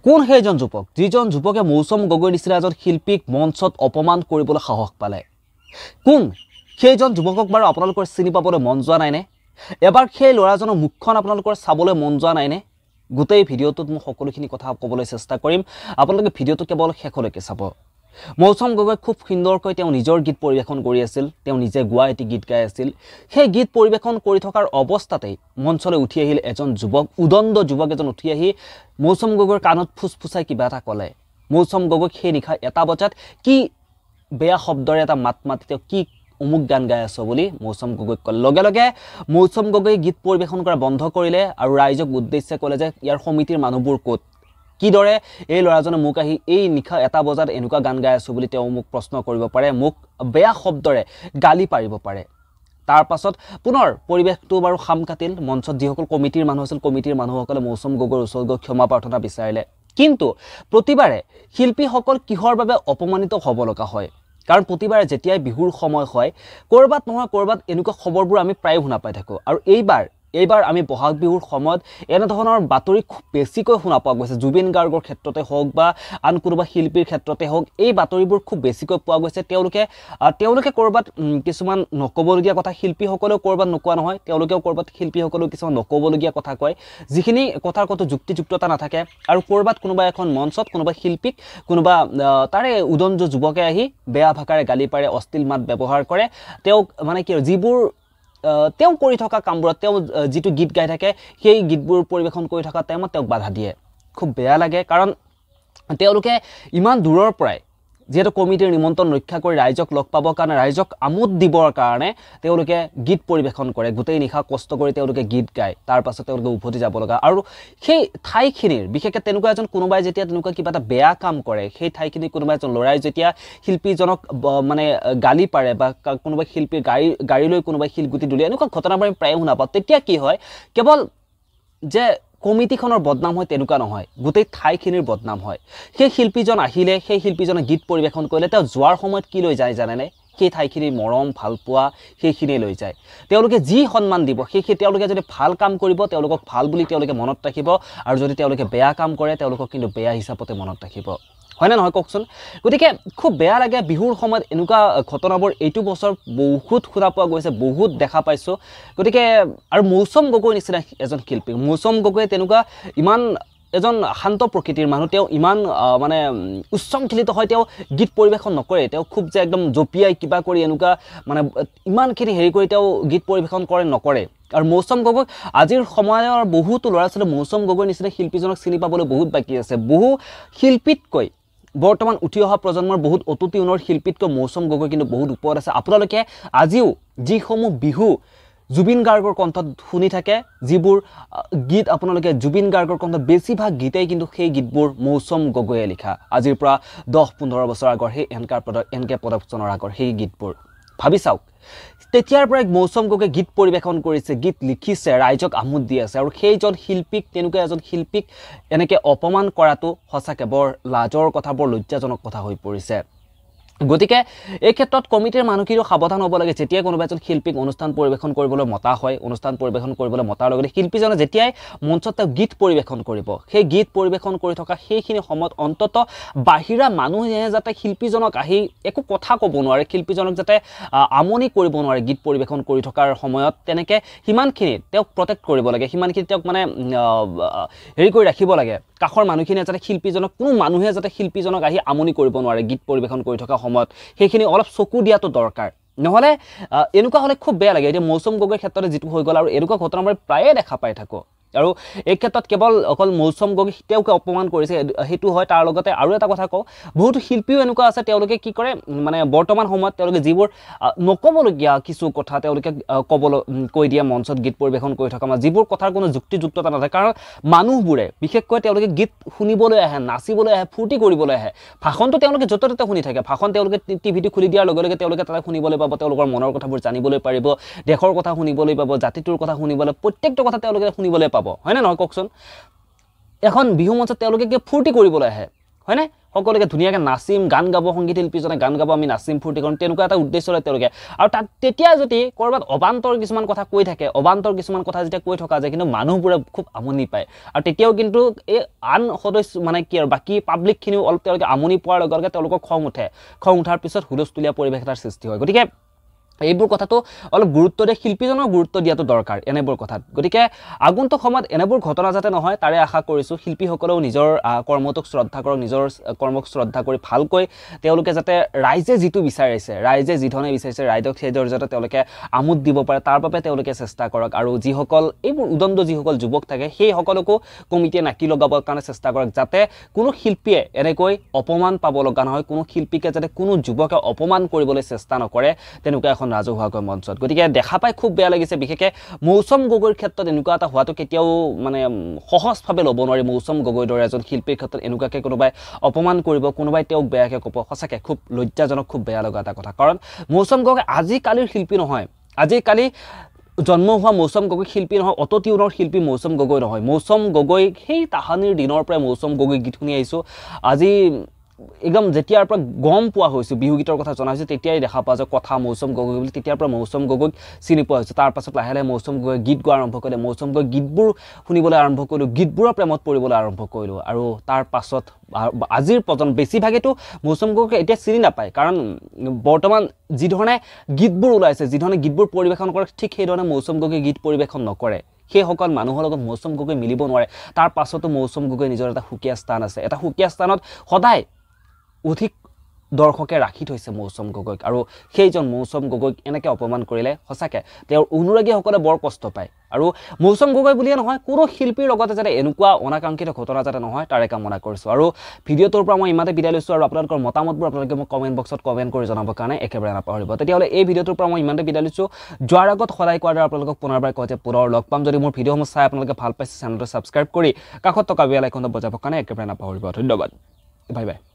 কোন সেইজন যুৱক যিজন যুৱকে মৌচম গগৈৰ নিচিনা এজন শিল্পীক মঞ্চত অপমান কৰিবলৈ সাহস পালে? কোন সেইজন যুৱকক বাৰু আপোনালোকৰ চিনি পাবলৈ মন যোৱা নাইনে? এবাৰ সেই ল'ৰাজনৰ মুখখন আপোনালোকৰ চাবলৈ মন যোৱা নাইনে? গোটেই ভিডিঅ'টোত মই সকলোখিনি কথা ক'বলৈ চেষ্টা কৰিম, আপোনালোকে ভিডিঅ'টো কেৱল শেষলৈকে চাব। মৌচম গগৈ খুব সুন্দৰকৈ তেওঁ নিজৰ গীত পৰিৱেশন কৰি আছিল, তেওঁ নিজে গোৱা এটি গীত গাই আছিল। সেই গীত পৰিৱেশন কৰি থকাৰ অৱস্থাতেই মঞ্চলৈ উঠি আহিল এজন যুৱক, উদণ্ড যুৱক এজন উঠি আহি মৌচম গগৈৰ কাণত ফুচফুচাই কিবা এটা ক'লে। মৌচম গগৈক সেই নিশা 1টা বজাত কি বেয়া শব্দৰে এটা মাত মাতি তেওঁ কি অমুক গান গাই আছ বুলি মৌচম গগৈক ক'লে। লগে লগে মৌচম গগৈ গীত পৰিৱেশন কৰা বন্ধ কৰিলে আৰু ৰাইজক উদ্দেশ্যে ক'লে যে ইয়াৰ সমিতিৰ মানুহবোৰ ক'ত, কিদৰে এই ল'ৰাজনে মোক আহি এই নিশা 1টা বজাত এনেকুৱা গান গাই আছোঁ বুলি তেওঁ মোক প্ৰশ্ন কৰিব পাৰে, মোক বেয়া শব্দৰে গালি পাৰিব পাৰে। তাৰ পাছত পুনৰ পৰিৱেশটো বাৰু খাম কাটিল। মঞ্চত যিসকল কমিটিৰ মানুহ আছিল, কমিটিৰ মানুহসকলে মৌচম গগৈৰ ওচৰত গৈ ক্ষমা প্ৰাৰ্থনা বিচাৰিলে। কিন্তু প্ৰতিবাৰে শিল্পীসকল কিহৰ বাবে অপমানিত হ'ব লগা হয়? কাৰণ প্ৰতিবাৰে যেতিয়াই বিহুৰ সময় হয়, ক'ৰবাত নহয় ক'ৰবাত এনেকুৱা খবৰবোৰ আমি প্ৰায় শুনা পাই থাকোঁ। আৰু এইবাৰ আমি বহাগ বিহুৰ সময়ত এনেধৰণৰ বাতৰি খুব বেছিকৈ শুনা পোৱা গৈছে। জুবিন গাৰ্গৰ ক্ষেত্ৰতে হওক বা আন কোনোবা শিল্পীৰ ক্ষেত্ৰতে হওক, এই বাতৰিবোৰ খুব বেছিকৈ পোৱা গৈছে। তেওঁলোকে ক'ৰবাত কিছুমান নক'বলগীয়া কথা, শিল্পীসকলেও ক'ৰবাত নোকোৱা নহয়, তেওঁলোকেও ক'ৰবাত শিল্পীসকলেও কিছুমান নক'বলগীয়া কথা কয়, যিখিনি কথাৰ ক'তো যুক্তিযুক্ততা নাথাকে। আৰু ক'ৰবাত কোনোবা এখন মঞ্চত কোনোবা শিল্পীক কোনোবা তাৰে উদণ্ড যুৱকে আহি বেয়া ভাষাৰে গালি পাৰে, অশ্লীল মাত ব্যৱহাৰ কৰে। তেওঁক মানে কি যিবোৰ তেওঁ কৰি থকা কামবোৰত, তেওঁ যিটো গীত গাই থাকে সেই গীতবোৰ পৰিৱেশন কৰি থকা টাইমত তেওঁক বাধা দিয়ে। খুব বেয়া লাগে, কাৰণ তেওঁলোকে ইমান দূৰৰ পৰাই যিহেতু কমিটিৰ নিমন্ত্ৰণ ৰক্ষা কৰি ৰাইজক লগ পাবৰ কাৰণে, ৰাইজক আমোদ দিবৰ কাৰণে তেওঁলোকে গীত পৰিৱেশন কৰে। গোটেই নিশা কষ্ট কৰি তেওঁলোকে গীত গায়, তাৰ পাছত তেওঁলোকে উভতি যাব লগা। আৰু সেই ঠাইখিনিৰ বিশেষকৈ তেনেকুৱা এজন কোনোবাই যেতিয়া তেনেকুৱা কিবা এটা বেয়া কাম কৰে, সেই ঠাইখিনিৰ কোনোবা এজন ল'ৰাই যেতিয়া শিল্পীজনক মানে গালি পাৰে বা কোনোবাই শিল্পীৰ গাড়ীলৈ কোনোবাই শিলগুটি দুলিয়াই, এনেকুৱা ঘটনাবোৰ আমি প্ৰায়ে শুনা পাওঁ। তেতিয়া কি হয়, কেৱল যে কমিটিখনৰ বদনাম হয় তেনেকুৱা নহয়, গোটেই ঠাইখিনিৰ বদনাম হয়। সেই শিল্পীজন আহিলে, সেই শিল্পীজনে গীত পৰিৱেশন কৰিলে, তেওঁ যোৱাৰ সময়ত কি লৈ যায় জানেনে? সেই ঠাইখিনিৰ মৰম ভালপোৱা সেইখিনিয়ে লৈ যায়। তেওঁলোকে যি সন্মান দিব, তেওঁলোকে যদি ভাল কাম কৰিব তেওঁলোকক ভাল বুলি তেওঁলোকে মনত ৰাখিব, আৰু যদি তেওঁলোকে বেয়া কাম কৰে তেওঁলোকক কিন্তু বেয়া হিচাপতে মনত ৰাখিব। হয়নে নহয় কওকচোন? গতিকে খুব বেয়া লাগে বিহুৰ সময়ত এনেকুৱা ঘটনাবোৰ এইটো বছৰ বহুত শুনা পোৱা গৈছে, বহুত দেখা পাইছোঁ। গতিকে আৰু মৌচম গগৈৰ নিচিনা এজন শিল্পী, মৌচম গগৈ তেনেকুৱা ইমান এজন শান্ত প্ৰকৃতিৰ মানুহ, তেওঁ ইমান মানে উচ্ছৃংখলিত হয়, তেওঁ গীত পৰিৱেশন নকৰে, তেওঁ খুব যে একদম জঁপিয়াই কিবা কৰি এনেকুৱা মানে ইমানখিনি হেৰি কৰি তেওঁ গীত পৰিৱেশন নকৰে। আৰু মৌচম গগৈ আজিৰ সময়ৰ বহুতো ল'ৰা ছোৱালী মৌচম গগৈৰ নিচিনা শিল্পীজনক চিনি পাবলৈ বহুত বাকী আছে। বহু শিল্পীতকৈ বৰ্তমান উঠি অহা প্ৰজন্মৰ বহুত অতুতি উন্নৰ শিল্পীতকৈ মৌচম গগৈ কিন্তু বহুত ওপৰত আছে। আপোনালোকে আজিও যিসমূহ বিহু জুবিন গাৰ্গৰ কণ্ঠত শুনি থাকে, যিবোৰ গীত আপোনালোকে জুবিন গাৰ্গৰ কণ্ঠত, বেছিভাগ গীতেই কিন্তু সেই গীতবোৰ মৌচম গগৈয়ে লিখা। আজিৰ পৰা 10-15 বছৰ আগৰ সেই এনকে প্ৰডাকশ্যনৰ আগৰ সেই গীতবোৰ ভাবি চাওক। তেতিয়াৰ পৰাই মৌচম গগৈয়ে গীত পৰিৱেশন কৰিছে, গীত লিখিছে, ৰাইজক আমোদ দি আছে। আৰু সেইজন শিল্পীক, তেনেকুৱা এজন শিল্পীক এনেকৈ অপমান কৰাটো সঁচাকৈ বৰ লাজৰ কথা, বৰ লজ্জাজনক কথা হৈ পৰিছে। গতিকে এই ক্ষেত্ৰত কমিটিৰ মানুহখিনিও সাৱধান হ'ব লাগে। যেতিয়া কোনোবা এজন শিল্পীক অনুষ্ঠান পৰিৱেশন কৰিবলৈ মতা হয়, অনুষ্ঠান পৰিৱেশন কৰিবলৈ মতাৰ লগতে শিল্পীজনে যেতিয়াই মঞ্চত তেওঁ গীত পৰিৱেশন কৰিব, সেই গীত পৰিৱেশন কৰি থকা সেইখিনি সময়ত অন্তত বাহিৰা মানুহে যাতে শিল্পীজনক আহি একো কথা ক'ব নোৱাৰে, শিল্পীজনক যাতে আমনি কৰিব নোৱাৰে গীত পৰিৱেশন কৰি থকাৰ সময়ত, তেনেকৈ সিমানখিনি তেওঁক প্ৰটেক্ট কৰিব লাগে, সিমানখিনি তেওঁক মানে হেৰি কৰি ৰাখিব লাগে। কাষৰ মানুহখিনিয়ে যাতে শিল্পীজনক, কোনো মানুহে যাতে শিল্পীজনক আহি আমনি কৰিব নোৱাৰে গীত পৰিৱেশন কৰি থকা সময়ত, সেইখিনি অলপ চকু দিয়াটো দৰকাৰ। নহ'লে এনেকুৱা হ'লে খুব বেয়া লাগে। এতিয়া মৌচম গগৈৰ ক্ষেত্ৰতে যিটো হৈ গ'ল, আৰু এনেকুৱা ঘটনা মই প্ৰায়ে দেখা পাই থাকোঁ। আৰু এই ক্ষেত্ৰত অকল মৌচম গগৈ তেওঁকে অপমান কৰিছে সেইটো হয়, তাৰ লগতে আৰু এটা কথা কওঁ, বহুতো শিল্পীও এনেকুৱা আছে, তেওঁলোকে কি কৰে মানে বৰ্তমান সময়ত তেওঁলোকে যিবোৰ নক'বলগীয়া কিছু কথা তেওঁলোকে কৈ দিয়ে মঞ্চত গীত পৰিৱেশন কৰি থকা, যিবোৰ কথাৰ কোনো যুক্তিযুক্ততা নাথাকে। কাৰণ মানুহবোৰে বিশেষকৈ তেওঁলোকে গীত শুনিবলৈ আহে, নাচিবলৈ আহে, ফূৰ্তি কৰিবলৈ আহে। ভাষণটো তেওঁলোকে য'তে ত'তে শুনি থাকে, ভাষণ তেওঁলোকে টিভিটো খুলি দিয়াৰ লগে লগে তেওঁলোকে তাতে শুনিবলৈ পাব, তেওঁলোকৰ মনৰ কথাবোৰ জানিবলৈ পাৰিব, দেশৰ কথা শুনিবলৈ পাব, জাতিটোৰ কথা শুনিবলৈ, প্ৰত্যেকটো কথা তেওঁলোকে শুনিবলৈ পাব। হয়নে নহয় কওকচোন? এখন বিহু মঞ্চত তেওঁলোকে কি ফূৰ্তি কৰিবলৈ আহে, হয়নে সকলোকে ধুনীয়াকৈ নাচিম গান গাব সংগীত শিল্পীজনে গান গাব আমি নাচিম ফূৰ্তি কৰিম তেনেকুৱা এটা উদ্দেশ্য লয় তেওঁলোকে আৰু তাত তেতিয়া যদি ক'ৰবাত অবান্তৰ কিছুমান কথা কৈ থাকে অবান্তৰ কিছুমান কথা যেতিয়া কৈ থকা যায় কিন্তু মানুহবোৰে খুব আমনি পায় আৰু তেতিয়াও কিন্তু এই আন সদস্য মানে কি আৰু বাকী পাব্লিকখিনিও অলপ তেওঁলোকে আমনি পোৱাৰ লগে লগে তেওঁলোকৰ খং উঠে খং উঠাৰ পিছত হুলস্থুলীয়া পৰিৱেশ এটাৰ সৃষ্টি হয় গতিকে এইবোৰ কথাটো অলপ গুৰুত্ব দিয়ে শিল্পীজনৰ গুৰুত্ব দিয়াটো দৰকাৰ এনেবোৰ কথাত গতিকে আগন্তুক সময়ত এনেবোৰ ঘটনা যাতে নহয় তাৰে আশা কৰিছোঁ শিল্পীসকলেও নিজৰ কৰ্মটোক শ্ৰদ্ধা কৰক নিজৰ কৰ্মক শ্ৰদ্ধা কৰি ভালকৈ তেওঁলোকে যাতে ৰাইজে যিটো বিচাৰিছে ৰাইজে যিধৰণে বিচাৰিছে ৰাইজক সেইদৰ যাতে তেওঁলোকে আমোদ দিব পাৰে তাৰ বাবে তেওঁলোকে চেষ্টা কৰক আৰু যিসকল এইবোৰ উদণ্ড যিসকল যুৱক থাকে সেই সকলকো কমিটিয়ে নাকি লগাবৰ কাৰণে চেষ্টা কৰক যাতে কোনো শিল্পীয়ে এনেকৈ অপমান পাব লগা নহয় কোনো শিল্পীকে যাতে কোনো যুৱকে অপমান কৰিবলৈ চেষ্টা নকৰে তেনেকুৱা এখন ৰাজহুৱাকৈ মঞ্চত গতিকে দেখা পাই খুব বেয়া লাগিছে বিশেষকৈ মৌচম গগৈৰ ক্ষেত্ৰত এনেকুৱা এটা হোৱাটো কেতিয়াও মানে সহজভাৱে ল'ব নোৱাৰি মৌচম গগৈৰ দৰে এজন শিল্পীৰ ক্ষেত্ৰত এনেকুৱাকৈ কোনোবাই অপমান কৰিব কোনোবাই তেওঁক বেয়াকৈ ক'ব সঁচাকৈ খুব লজ্জাজনক খুব বেয়া লগা এটা কথা কাৰণ মৌচম গগৈ আজিকালিৰ শিল্পী নহয় আজিকালি জন্ম হোৱা মৌচম গগৈ শিল্পী নহয় অতটিউনৰ শিল্পী মৌচম গগৈ নহয় মৌচম গগৈ সেই তাহানিৰ দিনৰ পৰাই মৌচম গগৈ গীত শুনি আহিছোঁ আজি একদম যেতিয়াৰ পৰা গম পোৱা হৈছোঁ বিহু গীতৰ কথা জনা হৈছে তেতিয়াই দেখা পোৱা যায় কথা মৌচম গগৈ বুলি তেতিয়াৰ পৰা মৌচম গগৈক চিনি পোৱা হৈছে তাৰ পাছত লাহে লাহে মৌচম গগৈ গীত গোৱা আৰম্ভ কৰিলে মৌচম গগৈ গীতবোৰ শুনিবলৈ আৰম্ভ কৰিলোঁ গীতবোৰৰ প্ৰেমত পৰিবলৈ আৰম্ভ কৰিলোঁ আৰু তাৰ পাছত আজিৰ প্ৰজন্ম বেছিভাগেতো মৌচম গগৈক এতিয়া চিনি নাপায় কাৰণ বৰ্তমান যিধৰণে গীতবোৰ ওলাইছে যিধৰণে গীতবোৰ পৰিৱেশন কৰে ঠিক সেইধৰণে মৌচম গগৈ গীত পৰিৱেশন নকৰে সেইসকল মানুহৰ লগত মৌচম গগৈ মিলিব নোৱাৰে তাৰ পাছতো মৌচম গগৈ নিজৰ এটা সুকীয়া স্থান আছে এটা সুকীয়া স্থানত সদায় অধিক দৰ্শকে ৰাখি থৈছে মৌচম গগৈক আৰু সেইজন মৌচম গগৈক এনেকৈ অপমান কৰিলে সঁচাকৈ তেওঁৰ অনুৰাগীসকলে বৰ কষ্ট পায় আৰু মৌচম গগৈ বুলিয়ে নহয় কোনো শিল্পীৰ লগতে যাতে এনেকুৱা অনাকাংক্ষিত ঘটনা যাতে নহয় তাৰে কামনা কৰিছোঁ আৰু ভিডিঅ'টোৰ পৰা মই ইমানতে বিদায় লৈছোঁ আৰু আপোনালোকৰ মতামতবোৰ আপোনালোকে মোক কমেণ্ট বক্সত কমেণ্ট কৰি জনাবৰ কাৰণে একেবাৰে নাপাহৰিব তেতিয়াহ'লে এই ভিডিঅ'টোৰ পৰা মই ইমানতে বিদায় লৈছোঁ যোৱাৰ আগত সদায় কোৱাৰ দৰে আপোনালোকক পুনৰবাৰ কওঁ যে পুনৰ লগ পাম যদি মোৰ ভিডিঅ'সমূহ চাই আপোনালোকে ভাল পাইছে চেনেলটো ছাবস্ক্ৰাইব কৰি কাষত থকা বেল আইকনটো বজাবৰ কাৰণে একেবাৰে নাপাহৰিব ধন্যবাদ বাই বাই